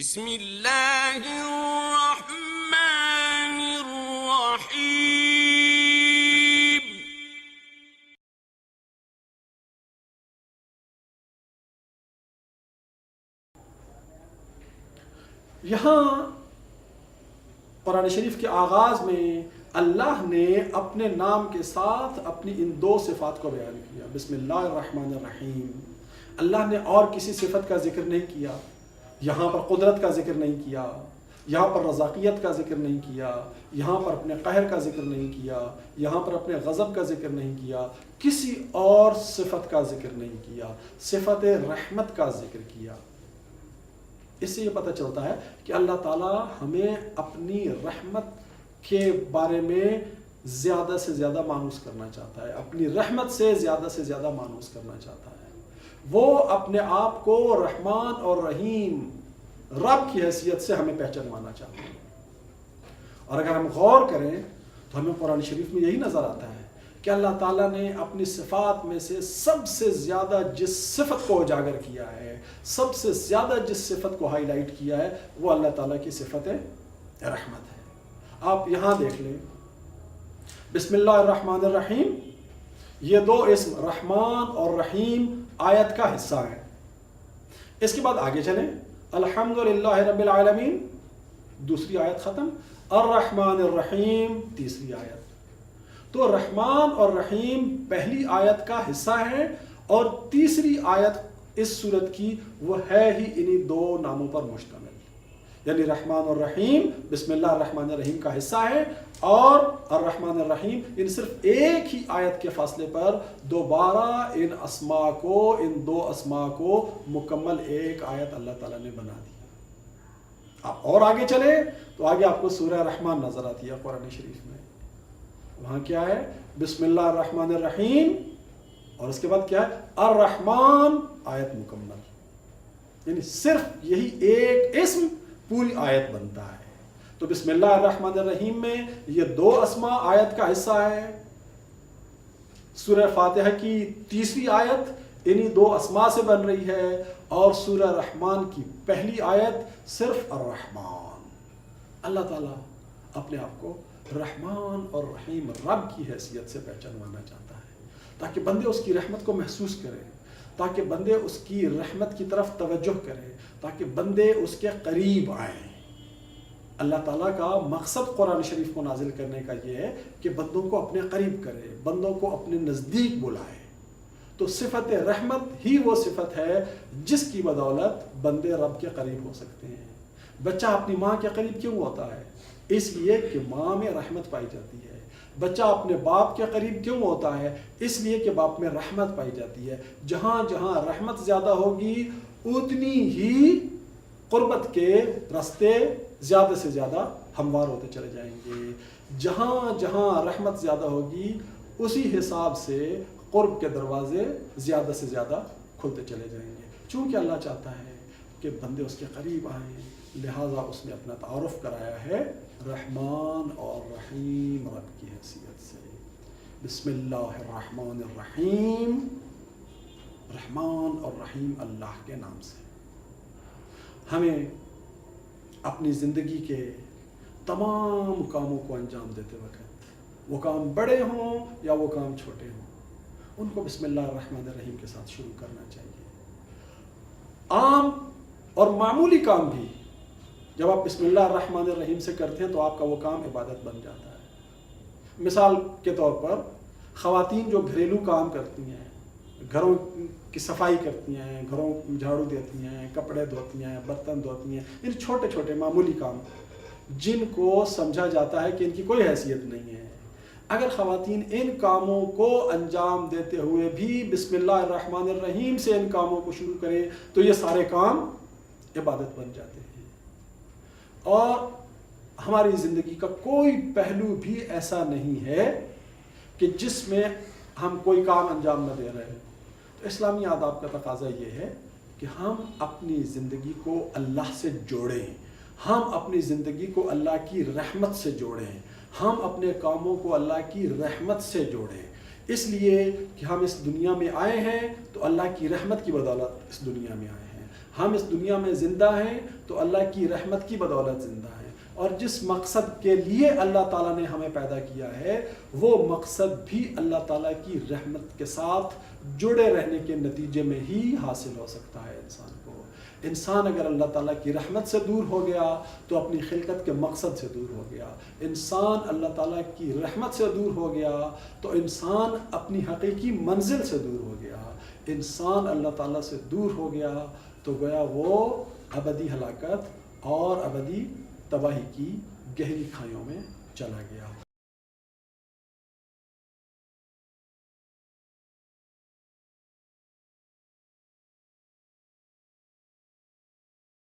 بسم اللہ الرحمن الرحیم۔ یہاں قرآن شریف کے آغاز میں اللہ نے اپنے نام کے ساتھ اپنی ان دو صفات کو بیان کیا، بسم اللہ الرحمن الرحیم۔ اللہ نے اور کسی صفت کا ذکر نہیں کیا، یہاں پر قدرت کا ذکر نہیں کیا، یہاں پر رزاقیت کا ذکر نہیں کیا، یہاں پر اپنے قہر کا ذکر نہیں کیا، یہاں پر اپنے غضب کا ذکر نہیں کیا، کسی اور صفت کا ذکر نہیں کیا، صفت رحمت کا ذکر کیا۔ اس سے یہ پتہ چلتا ہے کہ اللہ تعالیٰ ہمیں اپنی رحمت کے بارے میں زیادہ سے زیادہ مانوس کرنا چاہتا ہے، اپنی رحمت سے زیادہ مانوس کرنا چاہتا ہے۔ وہ اپنے آپ کو رحمان اور رحیم رب کی حیثیت سے ہمیں پہچانوانا چاہتا ہے۔ اور اگر ہم غور کریں تو ہمیں قرآن شریف میں یہی نظر آتا ہے کہ اللہ تعالیٰ نے اپنی صفات میں سے سب سے زیادہ جس صفت کو اجاگر کیا ہے، سب سے زیادہ جس صفت کو ہائی لائٹ کیا ہے، وہ اللہ تعالیٰ کی صفت رحمت ہے۔ آپ یہاں دیکھ لیں، بسم اللہ الرحمن الرحیم، یہ دو اسم رحمان اور رحیم آیت کا حصہ ہیں۔ اس کے بعد آگے چلیں، الحمدللہ رب العالمین دوسری آیت ختم، الرحمن الرحیم تیسری آیت۔ تو رحمان اور رحیم پہلی آیت کا حصہ ہے، اور تیسری آیت اس صورت کی وہ ہے ہی انہی دو ناموں پر مشتمل، یعنی رحمان اور رحیم بسم اللہ الرحمن الرحیم کا حصہ ہے، اور الرحمن الرحیم ان صرف ایک ہی آیت کے فاصلے پر دوبارہ ان اسماء کو، ان دو اسماء کو مکمل ایک آیت اللہ تعالیٰ نے بنا دی۔ آپ اور آگے چلے تو آگے آپ کو سورہ رحمان نظر آتی ہے قرآن شریف میں، وہاں کیا ہے؟ بسم اللہ الرحمن الرحیم، اور اس کے بعد کیا ہے؟ الرحمن، آیت مکمل، یعنی صرف یہی ایک اسم پوری آیت بنتا ہے۔ تو بسم اللہ الرحمن الرحیم میں یہ دو اسماء آیت کا حصہ ہے، سورہ فاتحہ کی تیسری آیت انہی دو اسماء سے بن رہی ہے، اور سورہ رحمان کی پہلی آیت صرف الرحمن۔ اللہ تعالیٰ اپنے آپ کو رحمان اور رحیم رب کی حیثیت سے پہچانوانا چاہتا ہے، تاکہ بندے اس کی رحمت کو محسوس کریں، تاکہ بندے اس کی رحمت کی طرف توجہ کریں، تاکہ بندے اس کے قریب آئیں۔ اللہ تعالیٰ کا مقصد قرآن شریف کو نازل کرنے کا یہ ہے کہ بندوں کو اپنے قریب کرے، بندوں کو اپنے نزدیک بلائے۔ تو صفت رحمت ہی وہ صفت ہے جس کی بدولت بندے رب کے قریب ہو سکتے ہیں۔ بچہ اپنی ماں کے قریب کیوں ہوتا ہے؟ اس لیے کہ ماں میں رحمت پائی جاتی ہے۔ بچہ اپنے باپ کے قریب کیوں ہوتا ہے؟ اس لیے کہ باپ میں رحمت پائی جاتی ہے۔ جہاں جہاں رحمت زیادہ ہوگی اتنی ہی قربت کے راستے زیادہ سے زیادہ ہموار ہوتے چلے جائیں گے۔ جہاں جہاں رحمت زیادہ ہوگی اسی حساب سے قرب کے دروازے زیادہ سے زیادہ کھلتے چلے جائیں گے، چونکہ اللہ چاہتا ہے کہ بندے اس کے قریب آئیں، لہٰذا اس نے اپنا تعارف کرایا ہے رحمان اور رحیم رب کی حیثیت سے۔ بسم اللہ الرحمن الرحیم، رحمان اور رحیم اللہ کے نام سے۔ ہمیں اپنی زندگی کے تمام کاموں کو انجام دیتے وقت، وہ کام بڑے ہوں یا وہ کام چھوٹے ہوں، ان کو بسم اللہ الرحمن الرحیم کے ساتھ شروع کرنا چاہیے۔ عام اور معمولی کام بھی جب آپ بسم اللہ الرحمن الرحیم سے کرتے ہیں تو آپ کا وہ کام عبادت بن جاتا ہے۔ مثال کے طور پر خواتین جو گھریلو کام کرتی ہیں، گھروں کی صفائی کرتی ہیں، گھروں جھاڑو دیتی ہیں، کپڑے دھوتی ہیں، برتن دھوتی ہیں، ان چھوٹے چھوٹے معمولی کام جن کو سمجھا جاتا ہے کہ ان کی کوئی حیثیت نہیں ہے، اگر خواتین ان کاموں کو انجام دیتے ہوئے بھی بسم اللہ الرحمن الرحیم سے ان کاموں کو شروع کریں تو یہ سارے کام عبادت بن جاتے ہیں۔ اور ہماری زندگی کا کوئی پہلو بھی ایسا نہیں ہے کہ جس میں ہم کوئی کام انجام نہ دے رہے ہیں۔ تو اسلامی آداب کا تقاضا یہ ہے کہ ہم اپنی زندگی کو اللہ سے جوڑیں، ہم اپنی زندگی کو اللہ کی رحمت سے جوڑیں، ہم اپنے کاموں کو اللہ کی رحمت سے جوڑیں، اس لیے کہ ہم اس دنیا میں آئے ہیں تو اللہ کی رحمت کی بدولت اس دنیا میں آئے ہیں۔ ہم اس دنیا میں زندہ ہیں تو اللہ کی رحمت کی بدولت زندہ ہیں، اور جس مقصد کے لیے اللہ تعالیٰ نے ہمیں پیدا کیا ہے وہ مقصد بھی اللہ تعالیٰ کی رحمت کے ساتھ جڑے رہنے کے نتیجے میں ہی حاصل ہو سکتا ہے انسان کو۔ انسان اگر اللہ تعالیٰ کی رحمت سے دور ہو گیا تو اپنی خلقت کے مقصد سے دور ہو گیا، انسان اللہ تعالیٰ کی رحمت سے دور ہو گیا تو انسان اپنی حقیقی منزل سے دور ہو گیا، انسان اللہ تعالیٰ سے دور ہو گیا تو گویا وہ ابدی ہلاکت اور ابدی تباہی کی گہری کھائیوں میں چلا گیا۔